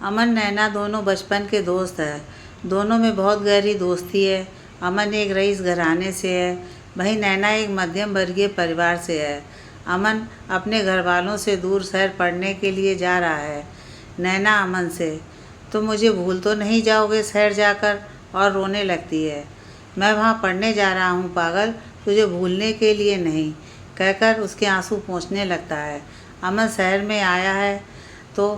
अमन नैना दोनों बचपन के दोस्त हैं। दोनों में बहुत गहरी दोस्ती है। अमन एक रईस घराने से है, वहीं नैना एक मध्यम वर्गीय परिवार से है। अमन अपने घर वालों से दूर शहर पढ़ने के लिए जा रहा है। नैना अमन से, तुम मुझे भूल तो नहीं जाओगे शहर जाकर? और रोने लगती है। मैं वहाँ पढ़ने जा रहा हूँ पागल, तुझे भूलने के लिए नहीं, कहकर उसके आंसू पोंछने लगता है। अमन शहर में आया है तो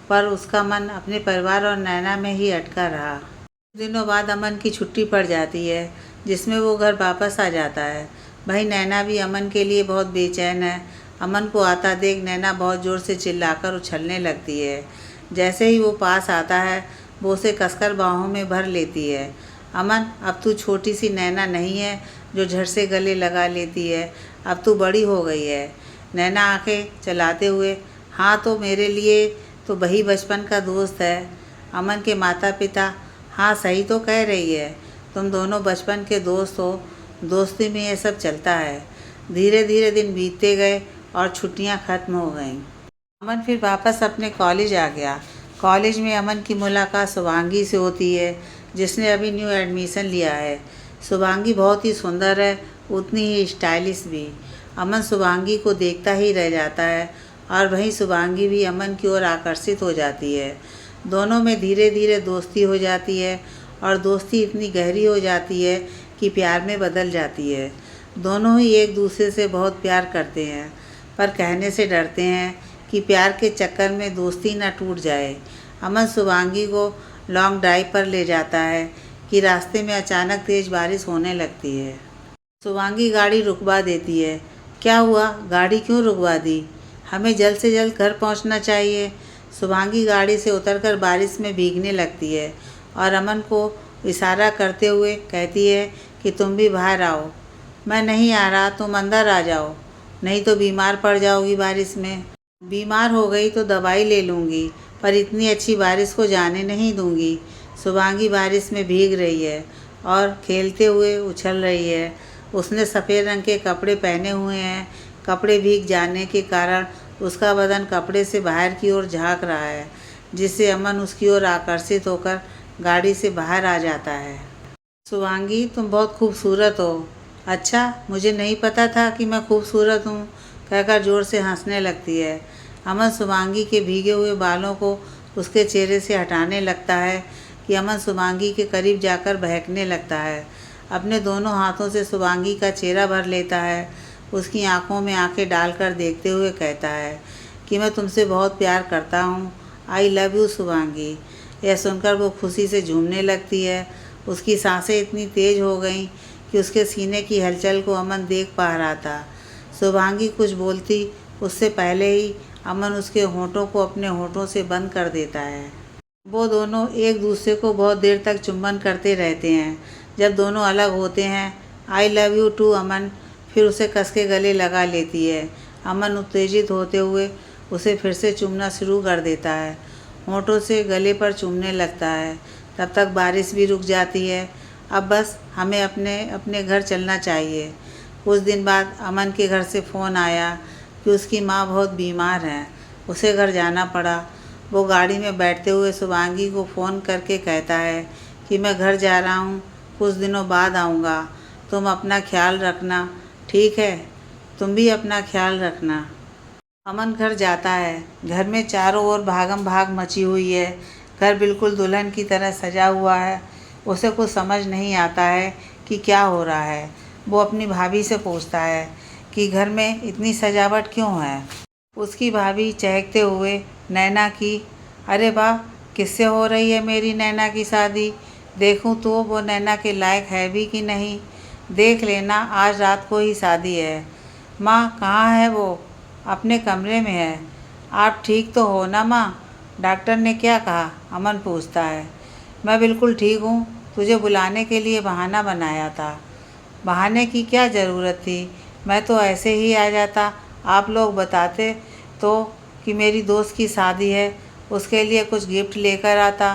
पर उसका मन अपने परिवार और नैना में ही अटका रहा। कुछ दिनों बाद अमन की छुट्टी पड़ जाती है, जिसमें वो घर वापस आ जाता है। वहीं नैना भी अमन के लिए बहुत बेचैन है। अमन को आता देख नैना बहुत ज़ोर से चिल्लाकर उछलने लगती है। जैसे ही वो पास आता है, वो उसे कसकर बाहों में भर लेती है। अमन, अब तू छोटी सी नैना नहीं है जो झट से गले लगा लेती है, अब तू बड़ी हो गई है। नैना आंखें चलाते हुए, हाँ तो मेरे लिए तो वही बचपन का दोस्त है। अमन के माता पिता, हाँ सही तो कह रही है, तुम दोनों बचपन के दोस्त हो, दोस्ती में ये सब चलता है। धीरे धीरे दिन बीतते गए और छुट्टियां खत्म हो गईं। अमन फिर वापस अपने कॉलेज आ गया। कॉलेज में अमन की मुलाकात शुभांगी से होती है, जिसने अभी न्यू एडमिशन लिया है। शुभांगी बहुत ही सुंदर है, उतनी ही स्टाइलिश भी। अमन शुभांगी को देखता ही रह जाता है और वहीं शुभांगी भी अमन की ओर आकर्षित हो जाती है। दोनों में धीरे धीरे दोस्ती हो जाती है और दोस्ती इतनी गहरी हो जाती है कि प्यार में बदल जाती है। दोनों ही एक दूसरे से बहुत प्यार करते हैं, पर कहने से डरते हैं कि प्यार के चक्कर में दोस्ती न टूट जाए। अमन शुभांगी को लॉन्ग ड्राइव पर ले जाता है कि रास्ते में अचानक तेज़ बारिश होने लगती है। शुभांगी गाड़ी रुकवा देती है। क्या हुआ, गाड़ी क्यों रुकवा दी? हमें जल्द से जल्द घर पहुंचना चाहिए। शुभांगी गाड़ी से उतरकर बारिश में भीगने लगती है और अमन को इशारा करते हुए कहती है कि तुम भी बाहर आओ। मैं नहीं आ रहा, तुम अंदर आ जाओ, नहीं तो बीमार पड़ जाओगी बारिश में। बीमार हो गई तो दवाई ले लूँगी, पर इतनी अच्छी बारिश को जाने नहीं दूँगी। शुभांगी बारिश में भीग रही है और खेलते हुए उछल रही है। उसने सफ़ेद रंग के कपड़े पहने हुए हैं। कपड़े भीग जाने के कारण उसका बदन कपड़े से बाहर की ओर झांक रहा है, जिससे अमन उसकी ओर आकर्षित होकर गाड़ी से बाहर आ जाता है। शुभांगी, तुम बहुत खूबसूरत हो। अच्छा, मुझे नहीं पता था कि मैं खूबसूरत हूँ, कहकर ज़ोर से हंसने लगती है। अमन शुभांगी के भीगे हुए बालों को उसके चेहरे से हटाने लगता है कि अमन शुभांगी के करीब जाकर बहकने लगता है। अपने दोनों हाथों से शुभांगी का चेहरा भर लेता है। उसकी आंखों में आंखें डालकर देखते हुए कहता है कि मैं तुमसे बहुत प्यार करता हूँ। I love you Shubhangi. यह सुनकर वो खुशी से झूमने लगती है। उसकी सांसें इतनी तेज़ हो गईं कि उसके सीने की हलचल को अमन देख पा रहा था। शुभांगी कुछ बोलती उससे पहले ही अमन उसके होठों को अपने होठों से बंद कर देता है। वो दोनों एक दूसरे को बहुत देर तक चुंबन करते रहते हैं। जब दोनों अलग होते हैं, आई लव यू टू अमन फिर उसे कस के गले लगा लेती है। अमन उत्तेजित होते हुए उसे फिर से चूमना शुरू कर देता है, होठों से गले पर चूमने लगता है। तब तक बारिश भी रुक जाती है। अब बस हमें अपने अपने घर चलना चाहिए। कुछ दिन बाद अमन के घर से फ़ोन आया कि उसकी माँ बहुत बीमार है, उसे घर जाना पड़ा। वो गाड़ी में बैठते हुए शुभांगी को फ़ोन करके कहता है कि मैं घर जा रहा हूँ, कुछ दिनों बाद आऊँगा, तुम अपना ख्याल रखना, ठीक है? तुम भी अपना ख्याल रखना। अमन घर जाता है। घर में चारों ओर भागम भाग मची हुई है। घर बिल्कुल दुल्हन की तरह सजा हुआ है। उसे कुछ समझ नहीं आता है कि क्या हो रहा है। वो अपनी भाभी से पूछता है कि घर में इतनी सजावट क्यों है। उसकी भाभी चहकते हुए नैना की, अरे वाह, किससे हो रही है मेरी नैना की शादी? देखूं तो वो नैना के लायक है भी कि नहीं। देख लेना, आज रात को ही शादी है। माँ कहाँ है वो? अपने कमरे में है। आप ठीक तो हो ना माँ? डॉक्टर ने क्या कहा? अमन पूछता है। मैं बिल्कुल ठीक हूँ, तुझे बुलाने के लिए बहाना बनाया था। बहाने की क्या ज़रूरत थी? मैं तो ऐसे ही आ जाता। आप लोग बताते तो कि मेरी दोस्त की शादी है, उसके लिए कुछ गिफ्ट लेकर आता।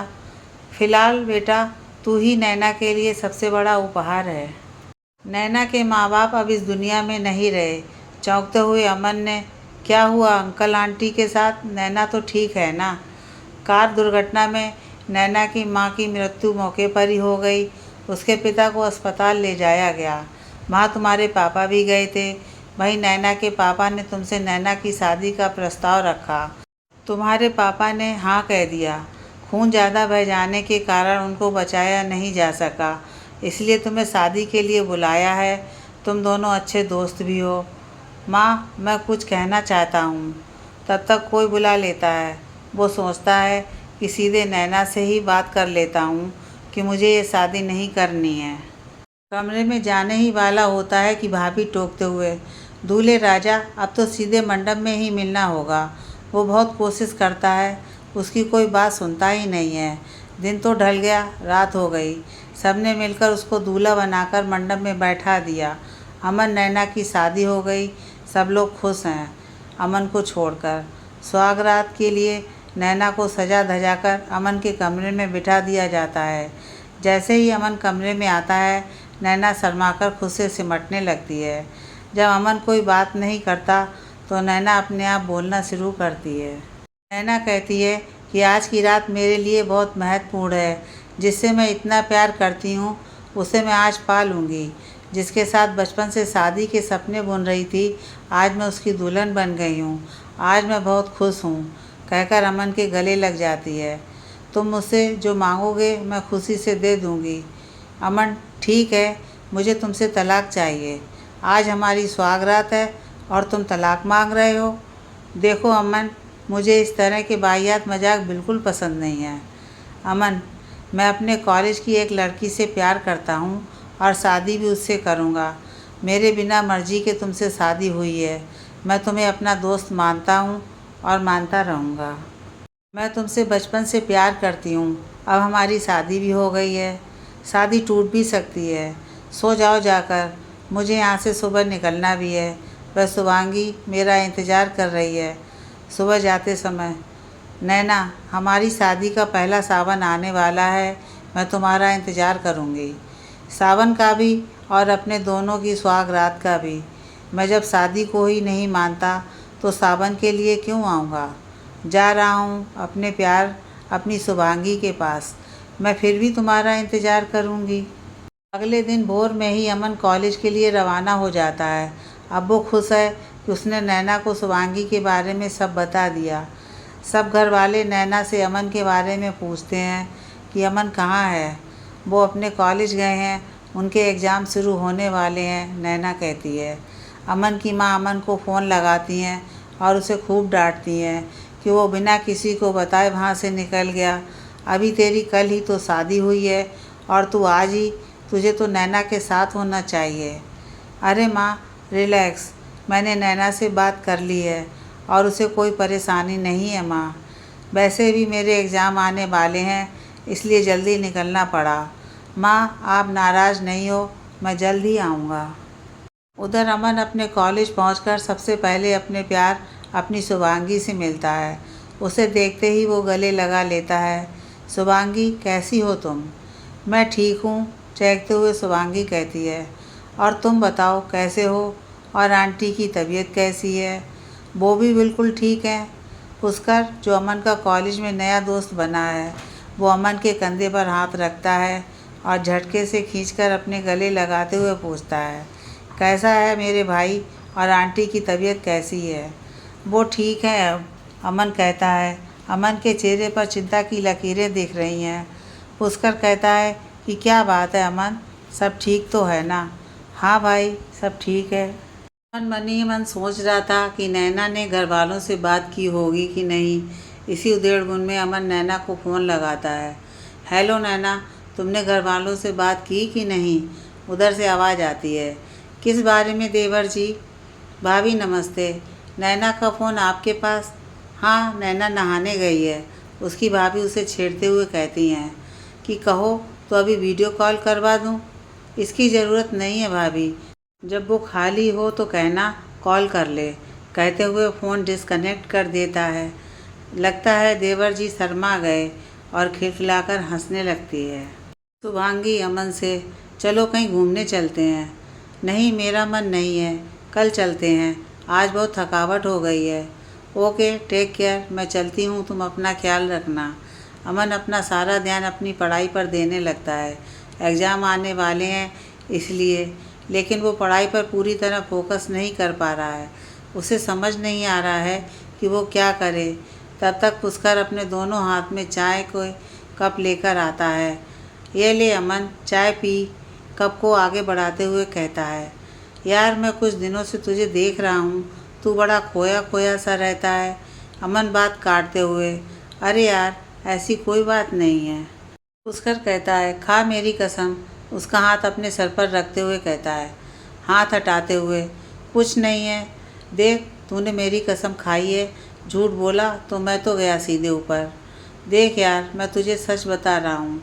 फ़िलहाल बेटा, तू ही नैना के लिए सबसे बड़ा उपहार है। नैना के माँ बाप अब इस दुनिया में नहीं रहे। चौंकते हुए अमन ने, क्या हुआ अंकल आंटी के साथ? नैना तो ठीक है ना? कार दुर्घटना में नैना की मां की मृत्यु मौके पर ही हो गई। उसके पिता को अस्पताल ले जाया गया। वहाँ तुम्हारे पापा भी गए थे। वहीं नैना के पापा ने तुमसे नैना की शादी का प्रस्ताव रखा। तुम्हारे पापा ने हाँ कह दिया। खून ज़्यादा बह जाने के कारण उनको बचाया नहीं जा सका, इसलिए तुम्हें शादी के लिए बुलाया है। तुम दोनों अच्छे दोस्त भी हो। माँ, मैं कुछ कहना चाहता हूँ। तब तक कोई बुला लेता है। वो सोचता है कि सीधे नैना से ही बात कर लेता हूँ कि मुझे ये शादी नहीं करनी है। कमरे में जाने ही वाला होता है कि भाभी टोकते हुए, दूल्हे राजा, अब तो सीधे मंडप में ही मिलना होगा। वो बहुत कोशिश करता है, उसकी कोई बात सुनता ही नहीं है। दिन तो ढल गया, रात हो गई। सबने मिलकर उसको दूल्हा बनाकर मंडप में बैठा दिया। अमन नैना की शादी हो गई। सब लोग खुश हैं, अमन को छोड़कर। सुहागरात के लिए नैना को सजा धजाकर अमन के कमरे में बिठा दिया जाता है। जैसे ही अमन कमरे में आता है, नैना शर्माकर खुद से सिमटने लगती है। जब अमन कोई बात नहीं करता तो नैना अपने आप बोलना शुरू करती है। नैना कहती है कि आज की रात मेरे लिए बहुत महत्वपूर्ण है। जिससे मैं इतना प्यार करती हूँ उसे मैं आज पा लूँगी। जिसके साथ बचपन से शादी के सपने बुन रही थी, आज मैं उसकी दुल्हन बन गई हूँ। आज मैं बहुत खुश हूँ, कहकर अमन के गले लग जाती है। तुम मुझसे जो मांगोगे मैं खुशी से दे दूँगी। अमन, ठीक है, मुझे तुमसे तलाक चाहिए। आज हमारी सुहागरात है और तुम तलाक मांग रहे हो। देखो अमन, मुझे इस तरह के वाहियात मजाक बिल्कुल पसंद नहीं है। अमन, मैं अपने कॉलेज की एक लड़की से प्यार करता हूँ और शादी भी उससे करूँगा। मेरे बिना मर्जी के तुमसे शादी हुई है। मैं तुम्हें अपना दोस्त मानता हूँ और मानता रहूँगा। मैं तुमसे बचपन से प्यार करती हूँ। अब हमारी शादी भी हो गई है। शादी टूट भी सकती है। सो जाओ जाकर, मुझे यहाँ से सुबह निकलना भी है। वह शुभांगी मेरा इंतज़ार कर रही है। सुबह जाते समय, नैना, हमारी शादी का पहला सावन आने वाला है। मैं तुम्हारा इंतज़ार करूँगी, सावन का भी और अपने दोनों की सुहागरात का भी। मैं जब शादी को ही नहीं मानता तो सावन के लिए क्यों आऊँगा। जा रहा हूँ अपने प्यार अपनी शुभांगी के पास। मैं फिर भी तुम्हारा इंतज़ार करूँगी। अगले दिन भोर में ही अमन कॉलेज के लिए रवाना हो जाता है। अब वो खुश है कि उसने नैना को शुभांगी के बारे में सब बता दिया। सब घर वाले नैना से अमन के बारे में पूछते हैं कि अमन कहाँ है। वो अपने कॉलेज गए हैं, उनके एग्ज़ाम शुरू होने वाले हैं, नैना कहती है। अमन की माँ अमन को फ़ोन लगाती हैं और उसे खूब डांटती हैं कि वो बिना किसी को बताए वहाँ से निकल गया। अभी तेरी कल ही तो शादी हुई है और तू आज ही, तुझे तो नैना के साथ होना चाहिए। अरे माँ, रिलैक्स, मैंने नैना से बात कर ली है और उसे कोई परेशानी नहीं है माँ। वैसे भी मेरे एग्ज़ाम आने वाले हैं, इसलिए जल्दी निकलना पड़ा। माँ, आप नाराज़ नहीं हो, मैं जल्द ही आऊँगा। उधर अमन अपने कॉलेज पहुंचकर सबसे पहले अपने प्यार अपनी शुभांगी से मिलता है। उसे देखते ही वो गले लगा लेता है। शुभांगी, कैसी हो तुम? मैं ठीक हूँ, चहकते हुए शुभांगी कहती है। और तुम बताओ कैसे हो, और आंटी की तबीयत कैसी है? वो भी बिल्कुल ठीक है। पुष्कर, जो अमन का कॉलेज में नया दोस्त बना है, वो अमन के कंधे पर हाथ रखता है और झटके से खींचकर अपने गले लगाते हुए पूछता है, कैसा है मेरे भाई, और आंटी की तबीयत कैसी है? वो ठीक है अब, अमन कहता है। अमन के चेहरे पर चिंता की लकीरें दिख रही हैं। पुष्कर कहता है कि क्या बात है अमन, सब ठीक तो है ना? हाँ भाई, सब ठीक है। अमन मन ही मन सोच रहा था कि नैना ने घर वालों से बात की होगी कि नहीं। इसी उधेड़बुन में अमन नैना को फ़ोन लगाता है। हेलो नैना, तुमने घर वालों से बात की कि नहीं? उधर से आवाज़ आती है। किस बारे में देवर जी? भाभी नमस्ते, नैना का फ़ोन आपके पास? हाँ, नैना नहाने गई है। उसकी भाभी उसे छेड़ते हुए कहती हैं कि कहो तो अभी वीडियो कॉल करवा दूँ। इसकी ज़रूरत नहीं है भाभी, जब वो खाली हो तो कहना, कॉल कर ले, कहते हुए फ़ोन डिस्कनेक्ट कर देता है। लगता है देवर जी शर्मा गए और खिलखिलाकर हंसने लगती है। शुभांगी अमन से, चलो कहीं घूमने चलते हैं। नहीं, मेरा मन नहीं है, कल चलते हैं, आज बहुत थकावट हो गई है। ओके, टेक केयर, मैं चलती हूँ, तुम अपना ख्याल रखना। अमन अपना सारा ध्यान अपनी पढ़ाई पर देने लगता है। एग्ज़ाम आने वाले हैं इसलिए, लेकिन वो पढ़ाई पर पूरी तरह फोकस नहीं कर पा रहा है। उसे समझ नहीं आ रहा है कि वो क्या करे। तब तक पुष्कर अपने दोनों हाथ में चाय को कप लेकर आता है। ये ले अमन, चाय पी, कप को आगे बढ़ाते हुए कहता है। यार, मैं कुछ दिनों से तुझे देख रहा हूँ, तू बड़ा खोया खोया सा रहता है। अमन बात काटते हुए, अरे यार, ऐसी कोई बात नहीं है। पुष्कर कहता है, खा मेरी कसम। उसका हाथ अपने सर पर रखते हुए कहता है, हाथ हटाते हुए, कुछ नहीं है। देख, तूने मेरी कसम खाई है, झूठ बोला तो मैं तो गया सीधे ऊपर। देख यार, मैं तुझे सच बता रहा हूँ,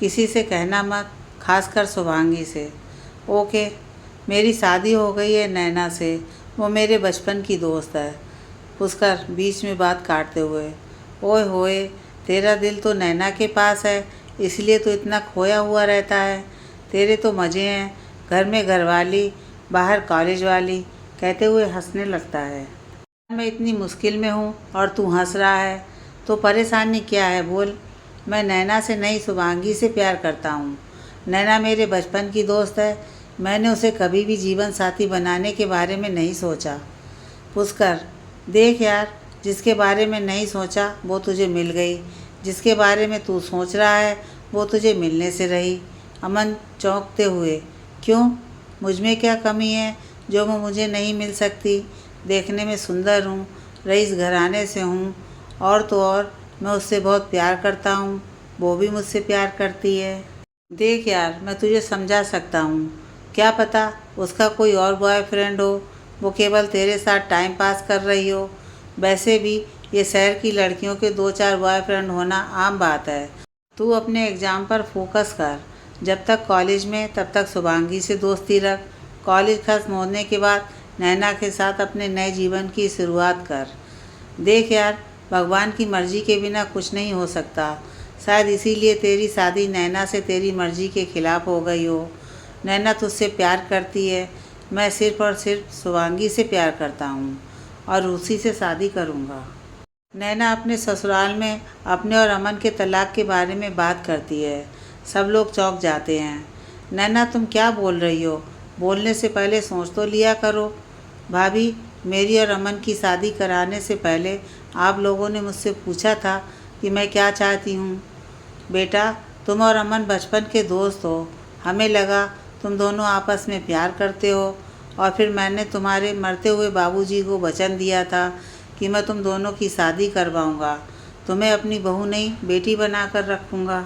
किसी से कहना मत, खासकर शुभांगी से। ओके, मेरी शादी हो गई है नैना से, वो मेरे बचपन की दोस्त है। पुष्कर बीच में बात काटते हुए, ओए होए, तेरा दिल तो नैना के पास है, इसलिए तो इतना खोया हुआ रहता है। तेरे तो मज़े हैं, घर में घरवाली, बाहर कॉलेज वाली, कहते हुए हंसने लगता है। मैं इतनी मुश्किल में हूँ और तू हंस रहा है, तो परेशानी क्या है बोल। मैं नैना से नहीं, शुभांगी से प्यार करता हूँ। नैना मेरे बचपन की दोस्त है, मैंने उसे कभी भी जीवन साथी बनाने के बारे में नहीं सोचा। पुष्कर, देख यार, जिसके बारे में नहीं सोचा वो तुझे मिल गई, जिसके बारे में तू सोच रहा है वो तुझे मिलने से रही। अमन चौंकते हुए, क्यों, मुझ में क्या कमी है जो वो मुझे नहीं मिल सकती। देखने में सुंदर हूँ, रईस घराने से हूँ, और तो और मैं उससे बहुत प्यार करता हूँ, वो भी मुझसे प्यार करती है। देख यार, मैं तुझे समझा सकता हूँ, क्या पता उसका कोई और बॉयफ्रेंड हो, वो केवल तेरे साथ टाइम पास कर रही हो। वैसे भी ये शहर की लड़कियों के 2-4 बॉयफ्रेंड होना आम बात है। तू अपने एग्ज़ाम पर फोकस कर, जब तक कॉलेज में तब तक शुभांगी से दोस्ती रख। कॉलेज खत्म होने के बाद नैना के साथ अपने नए जीवन की शुरुआत कर। देख यार, भगवान की मर्ज़ी के बिना कुछ नहीं हो सकता। शायद इसीलिए तेरी शादी नैना से तेरी मर्ज़ी के ख़िलाफ़ हो गई हो। नैना तुझसे प्यार करती है, मैं सिर्फ़ और सिर्फ शुभांगी से प्यार करता हूँ और उसी से शादी करूँगा। नैना अपने ससुराल में अपने और अमन के तलाक के बारे में बात करती है। सब लोग चौंक जाते हैं। नैना, तुम क्या बोल रही हो? बोलने से पहले सोच तो लिया करो। भाभी, मेरी और अमन की शादी कराने से पहले आप लोगों ने मुझसे पूछा था कि मैं क्या चाहती हूँ। बेटा, तुम और अमन बचपन के दोस्त हो, हमें लगा तुम दोनों आपस में प्यार करते हो, और फिर मैंने तुम्हारे मरते हुए बाबूजी को वचन दिया था कि मैं तुम दोनों की शादी करवाऊँगा, तुम्हें अपनी बहू नहीं बेटी बनाकर रखूँगा।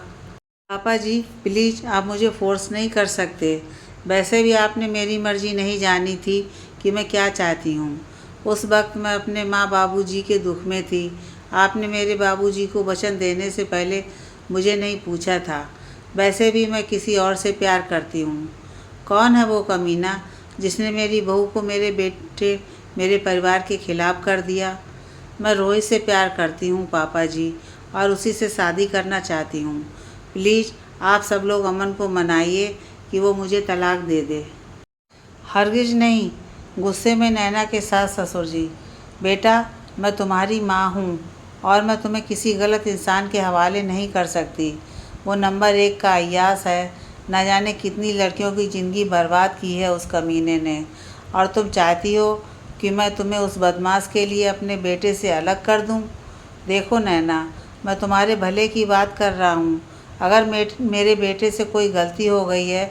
पापा जी, प्लीज़, आप मुझे फ़ोर्स नहीं कर सकते। वैसे भी आपने मेरी मर्ज़ी नहीं जानी थी कि मैं क्या चाहती हूँ। उस वक्त मैं अपने माँ बाबूजी के दुख में थी। आपने मेरे बाबूजी को वचन देने से पहले मुझे नहीं पूछा था। वैसे भी मैं किसी और से प्यार करती हूँ। कौन है वो कमीना जिसने मेरी बहू को मेरे बेटे, मेरे परिवार के खिलाफ़ कर दिया? मैं रोहित से प्यार करती हूँ पापा जी, और उसी से शादी करना चाहती हूँ। प्लीज़, आप सब लोग अमन को मनाइए कि वो मुझे तलाक दे दे। हरगिज़ नहीं, गुस्से में नैना के साथ ससुर जी। बेटा, मैं तुम्हारी माँ हूँ और मैं तुम्हें किसी गलत इंसान के हवाले नहीं कर सकती। वो नंबर 1 का अय्यास है, न जाने कितनी लड़कियों की ज़िंदगी बर्बाद की है उस कमीने ने। और तुम चाहती हो कि मैं तुम्हें उस बदमाश के लिए अपने बेटे से अलग कर दूँ? देखो नैना, मैं तुम्हारे भले की बात कर रहा हूँ। अगर मेरे बेटे से कोई गलती हो गई है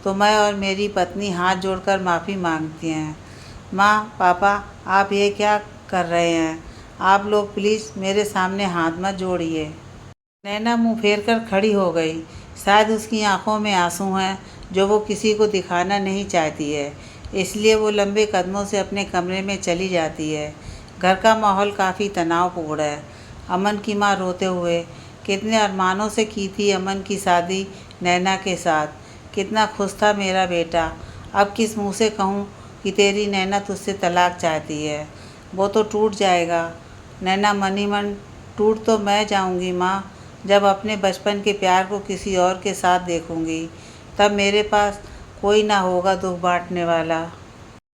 तो मैं और मेरी पत्नी हाथ जोड़कर माफ़ी मांगती हैं। माँ, पापा, आप ये क्या कर रहे हैं? आप लोग प्लीज़ मेरे सामने हाथ मत जोड़िए। नैना मुंह फेर कर खड़ी हो गई। शायद उसकी आंखों में आंसू हैं जो वो किसी को दिखाना नहीं चाहती है, इसलिए वो लंबे कदमों से अपने कमरे में चली जाती है। घर का माहौल काफ़ी तनावपूर्ण है। अमन की माँ रोते हुए, कितने अरमानों से की थी अमन की शादी नैना के साथ, कितना खुश था मेरा बेटा। अब किस मुँह से कहूँ कि तेरी नैना तुझसे तलाक चाहती है? वो तो टूट जाएगा। नैना, मन ही मन टूट तो मैं जाऊँगी माँ, जब अपने बचपन के प्यार को किसी और के साथ देखूँगी, तब मेरे पास कोई ना होगा दुख बांटने वाला।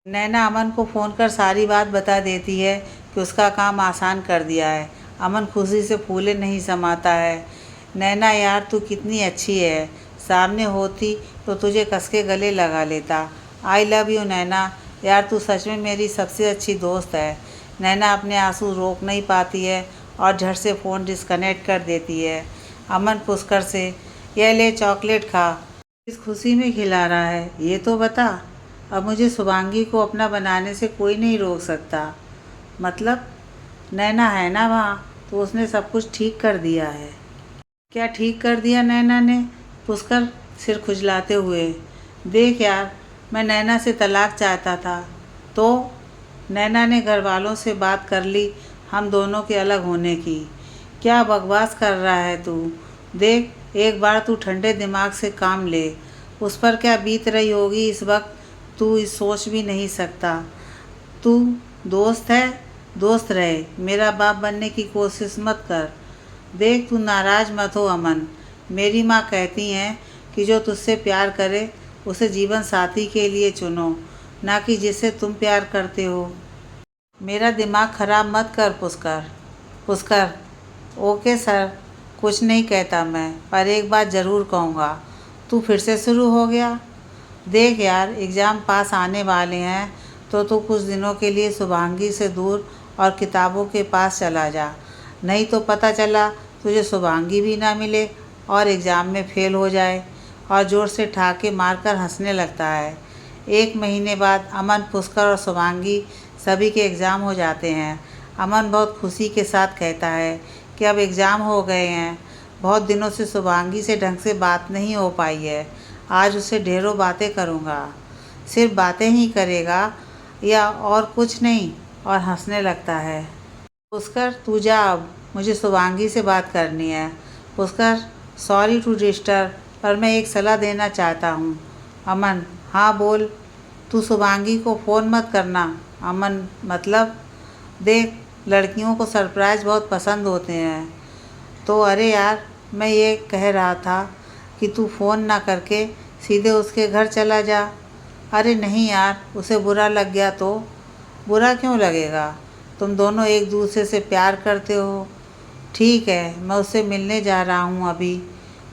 नैना अमन को फ़ोन कर सारी बात बता देती है कि उसका काम आसान कर दिया है। अमन खुशी से फूले नहीं समाता है। नैना यार तू कितनी अच्छी है, सामने होती तो तुझे कस के गले लगा लेता। आई लव यू नैना, यार तू सच में मेरी सबसे अच्छी दोस्त है। नैना अपने आंसू रोक नहीं पाती है और झट से फ़ोन डिस्कनेक्ट कर देती है। अमन पुष्कर से, यह ले चॉकलेट खा, इस खुशी में खिला रहा है ये तो बता। अब मुझे शुभांगी को अपना बनाने से कोई नहीं रोक सकता। मतलब नैना है ना वहाँ, तो उसने सब कुछ ठीक कर दिया है। क्या ठीक कर दिया नैना ने? पुष्कर सिर खुजलाते हुए, देख यार मैं नैना से तलाक चाहता था, तो नैना ने घर वालों से बात कर ली हम दोनों के अलग होने की। क्या बकवास कर रहा है तू? देख एक बार तू ठंडे दिमाग से काम ले, उस पर क्या बीत रही होगी इस वक्त तू इस सोच भी नहीं सकता। तू दोस्त है, दोस्त रहे, मेरा बाप बनने की कोशिश मत कर। देख तू नाराज़ मत हो अमन, मेरी माँ कहती हैं कि जो तुझसे प्यार करे उसे जीवन साथी के लिए चुनो, ना कि जिससे तुम प्यार करते हो। मेरा दिमाग ख़राब मत कर पुष्कर। पुष्कर, ओके सर, कुछ नहीं कहता मैं, पर एक बात ज़रूर कहूँगा। तू फिर से शुरू हो गया? देख यार एग्ज़ाम पास आने वाले हैं, तो तू कुछ दिनों के लिए शुभांगी से दूर और किताबों के पास चला जा, नहीं तो पता चला तुझे शुभांगी भी ना मिले और एग्ज़ाम में फ़ेल हो जाए। और ज़ोर से ठाके मारकर हंसने लगता है। 1 महीने बाद अमन, पुष्कर और शुभांगी सभी के एग्ज़ाम हो जाते हैं। अमन बहुत खुशी के साथ कहता है कि अब एग्ज़ाम हो गए हैं। बहुत दिनों से शुभांगी से ढंग से बात नहीं हो पाई है, आज उससे ढेरों बातें करूँगा। सिर्फ बातें ही करेगा या और कुछ नहीं? और हंसने लगता है। पुष्कर तू जा अब, मुझे शुभांगी से बात करनी है। पुष्कर, सॉरी टू डिस्टर्ब, पर मैं एक सलाह देना चाहता हूँ। अमन, हाँ बोल। तू शुभांगी को फ़ोन मत करना। अमन, मतलब? देख लड़कियों को सरप्राइज़ बहुत पसंद होते हैं। तो अरे यार मैं ये कह रहा था कि तू फ़ोन ना करके सीधे उसके घर चला जा। अरे नहीं यार, उसे बुरा लग गया तो? बुरा क्यों लगेगा? तुम दोनों एक दूसरे से प्यार करते हो। ठीक है, मैं उससे मिलने जा रहा हूँ अभी।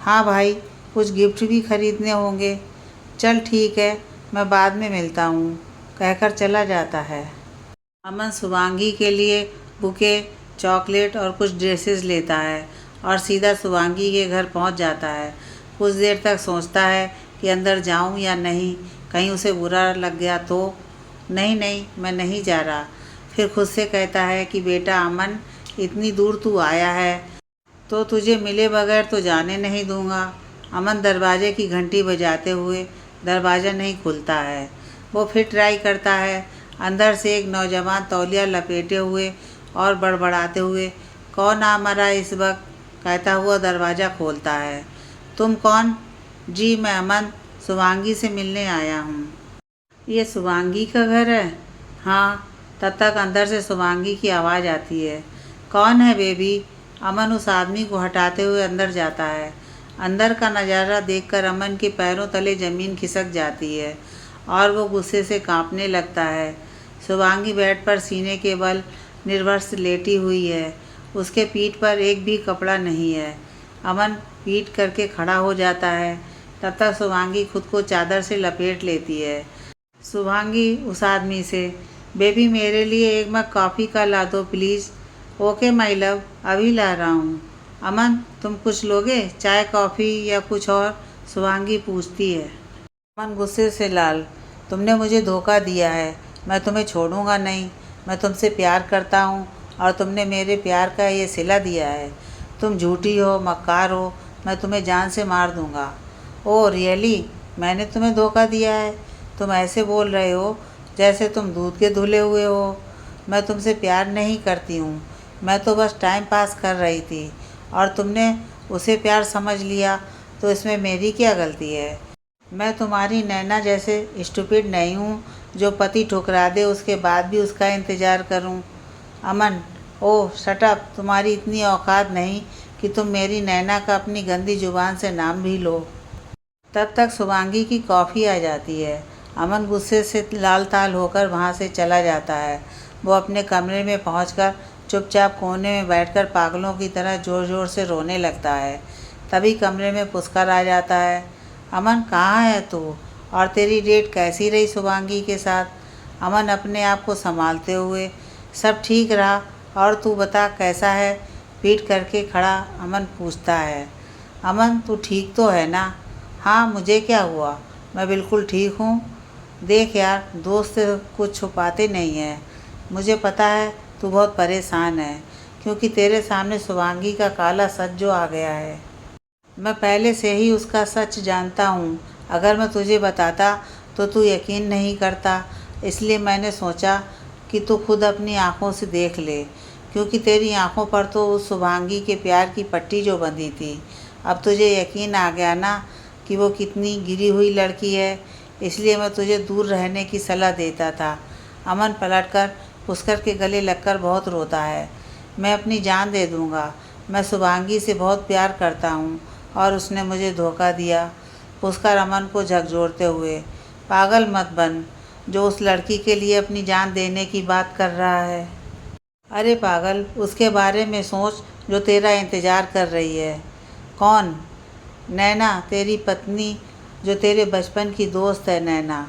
हाँ भाई, कुछ गिफ्ट भी खरीदने होंगे। चल ठीक है, मैं बाद में मिलता हूँ, कहकर चला जाता है। अमन शुभांगी के लिए बुके, चॉकलेट और कुछ ड्रेसेस लेता है और सीधा शुभांगी के घर पहुँच जाता है। कुछ देर तक सोचता है कि अंदर जाऊँ या नहीं, कहीं उसे बुरा लग गया तो। नहीं नहीं, मैं नहीं जा रहा। फिर खुद से कहता है कि बेटा अमन, इतनी दूर तू आया है तो तुझे मिले बगैर तो जाने नहीं दूंगा। अमन दरवाजे की घंटी बजाते हुए दरवाज़ा नहीं खुलता है। वो फिर ट्राई करता है। अंदर से एक नौजवान तौलिया लपेटे हुए और बड़बड़ाते हुए, कौन आ मरा इस वक्त, कहता हुआ दरवाज़ा खोलता है। तुम कौन? जी मैं अमन, शुभांगी से मिलने आया हूँ। ये शुभांगी का घर है? हाँ। तब तक अंदर से शुभांगी की आवाज़ आती है, कौन है बेबी? अमन उस आदमी को हटाते हुए अंदर जाता है। अंदर का नज़ारा देखकर अमन के पैरों तले ज़मीन खिसक जाती है और वो गुस्से से कांपने लगता है। शुभांगी बेड पर सीने के बल निर्वस्त्र लेटी हुई है। उसके पीठ पर एक भी कपड़ा नहीं है। अमन पीठ करके खड़ा हो जाता है। तब तक शुभांगी खुद को चादर से लपेट लेती है। शुभांगी उस आदमी से, बेबी मेरे लिए एक मग कॉफ़ी का ला दो प्लीज़। ओके माय लव, अभी ला रहा हूँ। अमन तुम कुछ लोगे, चाय कॉफ़ी या कुछ और? शुभांगी पूछती है। अमन गुस्से से लाल, तुमने मुझे धोखा दिया है, मैं तुम्हें छोड़ूंगा नहीं। मैं तुमसे प्यार करता हूँ और तुमने मेरे प्यार का ये सिला दिया है। तुम झूठी हो, मक्कार हो, मैं तुम्हें जान से मार दूँगा। ओह रियली, मैंने तुम्हें धोखा दिया है? तुम ऐसे बोल रहे हो जैसे तुम दूध के धुले हुए हो। मैं तुमसे प्यार नहीं करती हूँ, मैं तो बस टाइम पास कर रही थी और तुमने उसे प्यार समझ लिया, तो इसमें मेरी क्या गलती है? मैं तुम्हारी नैना जैसे स्टूपिड नहीं हूँ जो पति ठुकरा दे उसके बाद भी उसका इंतज़ार करूँ। अमन, ओह शट अप, तुम्हारी इतनी औकात नहीं कि तुम मेरी नैना का अपनी गंदी ज़ुबान से नाम भी लो। तब तक शुभांगी की कॉफ़ी आ जाती है। अमन गुस्से से लाल ताल होकर वहाँ से चला जाता है। वो अपने कमरे में पहुंचकर चुपचाप कोने में बैठकर पागलों की तरह ज़ोर ज़ोर से रोने लगता है। तभी कमरे में पुष्कर आ जाता है। अमन, कहाँ है तू? और तेरी डेट कैसी रही शुभांगी के साथ? अमन अपने आप को संभालते हुए, सब ठीक रहा, और तू बता कैसा है? पीठ करके खड़ा अमन पूछता है। अमन, तू ठीक तो है ना? हाँ, मुझे क्या हुआ, मैं बिल्कुल ठीक हूँ। देख यार, दोस्त कुछ छुपाते नहीं हैं। मुझे पता है तू बहुत परेशान है, क्योंकि तेरे सामने शुभांगी का काला सच जो आ गया है। मैं पहले से ही उसका सच जानता हूँ। अगर मैं तुझे बताता तो तू यकीन नहीं करता, इसलिए मैंने सोचा कि तू खुद अपनी आँखों से देख ले, क्योंकि तेरी आँखों पर तो उस शुभांगी के प्यार की पट्टी जो बंधी थी। अब तुझे यकीन आ गया ना कि वो कितनी गिरी हुई लड़की है, इसलिए मैं तुझे दूर रहने की सलाह देता था। अमन पलटकर पुष्कर के गले लगकर बहुत रोता है। मैं अपनी जान दे दूँगा। मैं शुभांगी से बहुत प्यार करता हूँ और उसने मुझे धोखा दिया। पुष्कर अमन को झकझोरते हुए, पागल मत बन, जो उस लड़की के लिए अपनी जान देने की बात कर रहा है। अरे पागल, उसके बारे में सोच जो तेरा इंतज़ार कर रही है। कौन? नैना, तेरी पत्नी, जो तेरे बचपन की दोस्त है। नैना,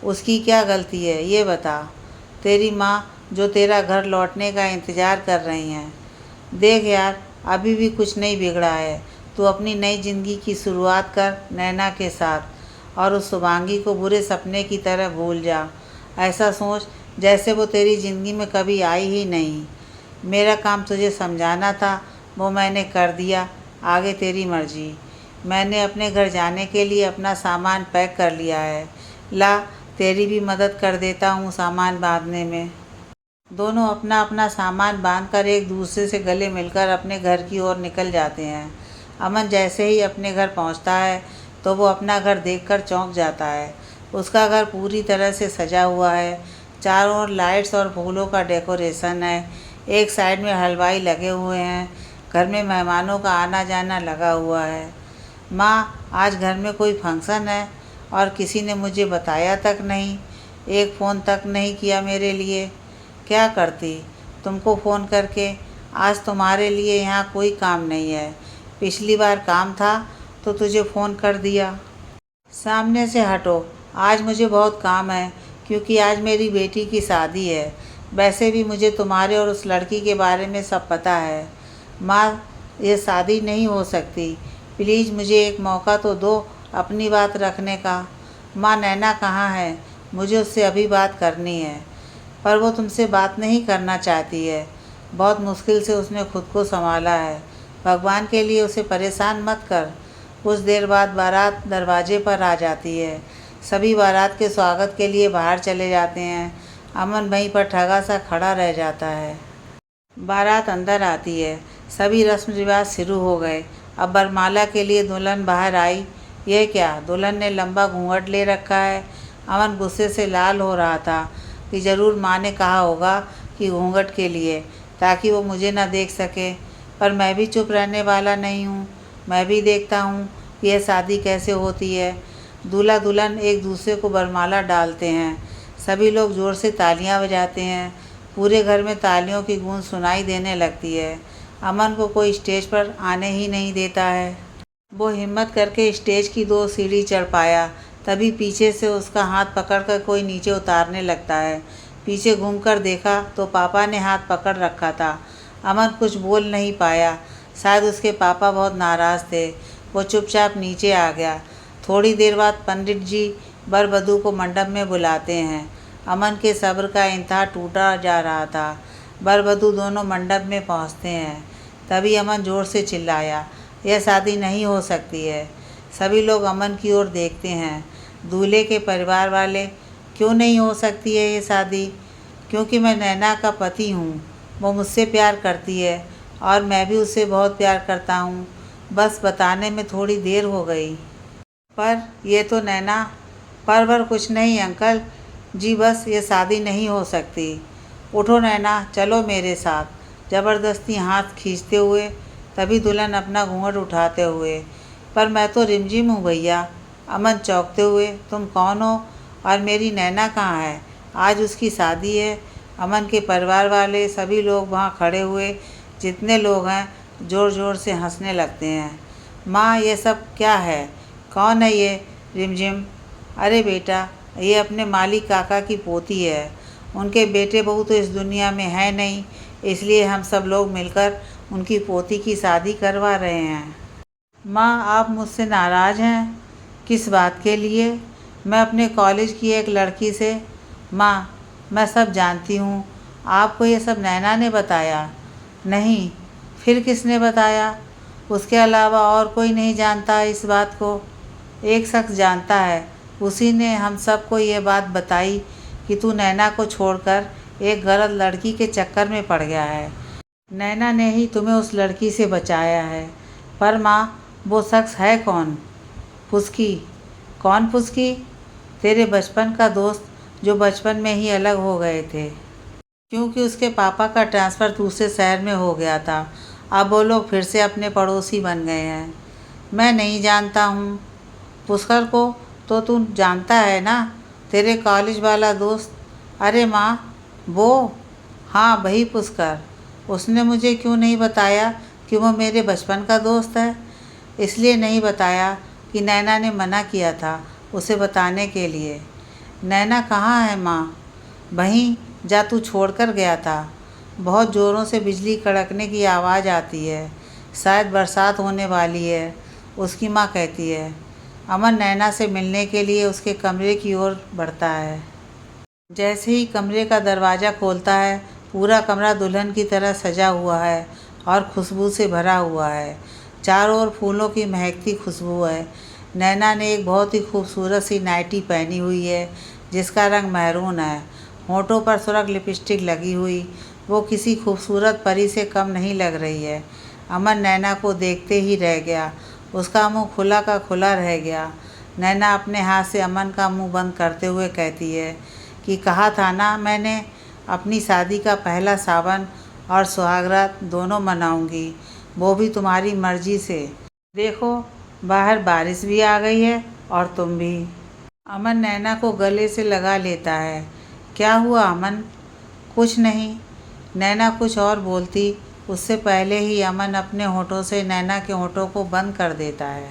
उसकी क्या गलती है ये बता। तेरी माँ, जो तेरा घर लौटने का इंतज़ार कर रही हैं। देख यार, अभी भी कुछ नहीं बिगड़ा है। तू अपनी नई ज़िंदगी की शुरुआत कर नैना के साथ, और उस शुभांगी को बुरे सपने की तरह भूल जा। ऐसा सोच जैसे वो तेरी ज़िंदगी में कभी आई ही नहीं। मेरा काम तुझे समझाना था, वो मैंने कर दिया, आगे तेरी मर्ज़ी। मैंने अपने घर जाने के लिए अपना सामान पैक कर लिया है। ला, तेरी भी मदद कर देता हूँ सामान बांधने में। दोनों अपना अपना सामान बांधकर एक दूसरे से गले मिलकर अपने घर की ओर निकल जाते हैं। अमन जैसे ही अपने घर पहुंचता है तो वो अपना घर देखकर चौंक जाता है। उसका घर पूरी तरह से सजा हुआ है। चारों ओर लाइट्स और फूलों का डेकोरेशन है। एक साइड में हलवाई लगे हुए हैं। घर में मेहमानों का आना जाना लगा हुआ है। माँ, आज घर में कोई फंक्शन है और किसी ने मुझे बताया तक नहीं। एक फ़ोन तक नहीं किया मेरे लिए। क्या करती तुमको फ़ोन करके? आज तुम्हारे लिए यहाँ कोई काम नहीं है। पिछली बार काम था तो तुझे फ़ोन कर दिया। सामने से हटो, आज मुझे बहुत काम है, क्योंकि आज मेरी बेटी की शादी है। वैसे भी मुझे तुम्हारे और उस लड़की के बारे में सब पता है। माँ, ये शादी नहीं हो सकती। प्लीज़ मुझे एक मौका तो दो अपनी बात रखने का। माँ, नैना कहाँ है? मुझे उससे अभी बात करनी है। पर वो तुमसे बात नहीं करना चाहती है। बहुत मुश्किल से उसने खुद को संभाला है। भगवान के लिए उसे परेशान मत कर। कुछ देर बाद बारात दरवाजे पर आ जाती है। सभी बारात के स्वागत के लिए बाहर चले जाते हैं। अमन वहीं पर ठगा सा खड़ा रह जाता है। बारात अंदर आती है। सभी रस्म रिवाज शुरू हो गए। अब वरमाला के लिए दुल्हन बाहर आई। यह क्या, दुल्हन ने लंबा घूंघट ले रखा है। अमन गुस्से से लाल हो रहा था कि ज़रूर माँ ने कहा होगा कि घूंघट के लिए, ताकि वो मुझे ना देख सके। पर मैं भी चुप रहने वाला नहीं हूँ। मैं भी देखता हूँ कि यह शादी कैसे होती है। दूल्हा दुल्हन एक दूसरे को वरमाला डालते हैं। सभी लोग ज़ोर से तालियां बजाते हैं। पूरे घर में तालियों की गूंज सुनाई देने लगती है। अमन को कोई स्टेज पर आने ही नहीं देता है। वो हिम्मत करके स्टेज की 2 सीढ़ी चढ़ पाया। तभी पीछे से उसका हाथ पकड़कर कोई नीचे उतारने लगता है। पीछे घूमकर देखा तो पापा ने हाथ पकड़ रखा था। अमन कुछ बोल नहीं पाया। शायद उसके पापा बहुत नाराज़ थे। वो चुपचाप नीचे आ गया। थोड़ी देर बाद पंडित जी वर वधू को मंडप में बुलाते हैं। अमन के सब्र का इंतहा टूटा जा रहा था। वर वधू दोनों मंडप में पहुंचते हैं। तभी अमन ज़ोर से चिल्लाया, यह शादी नहीं हो सकती है। सभी लोग अमन की ओर देखते हैं। दूल्हे के परिवार वाले, क्यों नहीं हो सकती है ये शादी? क्योंकि मैं नैना का पति हूँ। वो मुझसे प्यार करती है और मैं भी उससे बहुत प्यार करता हूँ। बस बताने में थोड़ी देर हो गई। पर ये तो नैना। पर कुछ नहीं अंकल जी, बस ये शादी नहीं हो सकती। उठो नैना, चलो मेरे साथ। ज़बरदस्ती हाथ खींचते हुए तभी दुल्हन अपना घूंघट उठाते हुए, पर मैं तो रिमझिम हूँ भैया। अमन चौंकते हुए, तुम कौन हो और मेरी नैना कहाँ है? आज उसकी शादी है। अमन के परिवार वाले सभी लोग वहाँ खड़े हुए जितने लोग हैं ज़ोर ज़ोर से हंसने लगते हैं। माँ, ये सब क्या है? कौन है ये रिमझिम? अरे बेटा, ये अपने मालिक काका की पोती है। उनके बेटे बहू तो इस दुनिया में है नहीं, इसलिए हम सब लोग मिलकर उनकी पोती की शादी करवा रहे हैं। माँ, आप मुझसे नाराज़ हैं? किस बात के लिए? मैं अपने कॉलेज की एक लड़की से। माँ, मैं सब जानती हूँ। आपको ये सब नैना ने बताया? नहीं, फिर किसने बताया? उसके अलावा और कोई नहीं जानता इस बात को। एक शख्स जानता है, उसी ने हम सबको ये बात बताई कि तू नैना को छोड़कर एक गलत लड़की के चक्कर में पड़ गया है। नैना ने ही तुम्हें उस लड़की से बचाया है। पर माँ, वो शख्स है कौन? फुसकी। कौन फुसकी? तेरे बचपन का दोस्त, जो बचपन में ही अलग हो गए थे क्योंकि उसके पापा का ट्रांसफ़र दूसरे शहर में हो गया था। अब वो लोग फिर से अपने पड़ोसी बन गए हैं। मैं नहीं जानता हूँ। पुष्कर को तो तू जानता है ना, तेरे कॉलेज वाला दोस्त। अरे माँ, वो? हाँ, वही पुष्कर। उसने मुझे क्यों नहीं बताया कि वो मेरे बचपन का दोस्त है? इसलिए नहीं बताया कि नैना ने मना किया था उसे बताने के लिए। नैना कहाँ है माँ? वहीं जा तू छोड़ कर गया था। बहुत ज़ोरों से बिजली कड़कने की आवाज़ आती है। शायद बरसात होने वाली है, उसकी माँ कहती है। अमन नैना से मिलने के लिए उसके कमरे की ओर बढ़ता है। जैसे ही कमरे का दरवाज़ा खोलता है, पूरा कमरा दुल्हन की तरह सजा हुआ है और खुशबू से भरा हुआ है। चारों ओर फूलों की महकती खुशबू है। नैना ने एक बहुत ही खूबसूरत सी नाइटी पहनी हुई है जिसका रंग मैरून है। होठों पर सुर्ख लिपस्टिक लगी हुई वो किसी खूबसूरत परी से कम नहीं लग रही है। अमन नैना को देखते ही रह गया। उसका मुंह खुला का खुला रह गया। नैना अपने हाथ से अमन का मुंह बंद करते हुए कहती है कि कहा था ना मैंने, अपनी शादी का पहला सावन और सुहागरात दोनों मनाऊंगी, वो भी तुम्हारी मर्जी से। देखो, बाहर बारिश भी आ गई है और तुम भी। अमन नैना को गले से लगा लेता है। क्या हुआ अमन? कुछ नहीं। नैना कुछ और बोलती उससे पहले ही अमन अपने होठों से नैना के होठों को बंद कर देता है।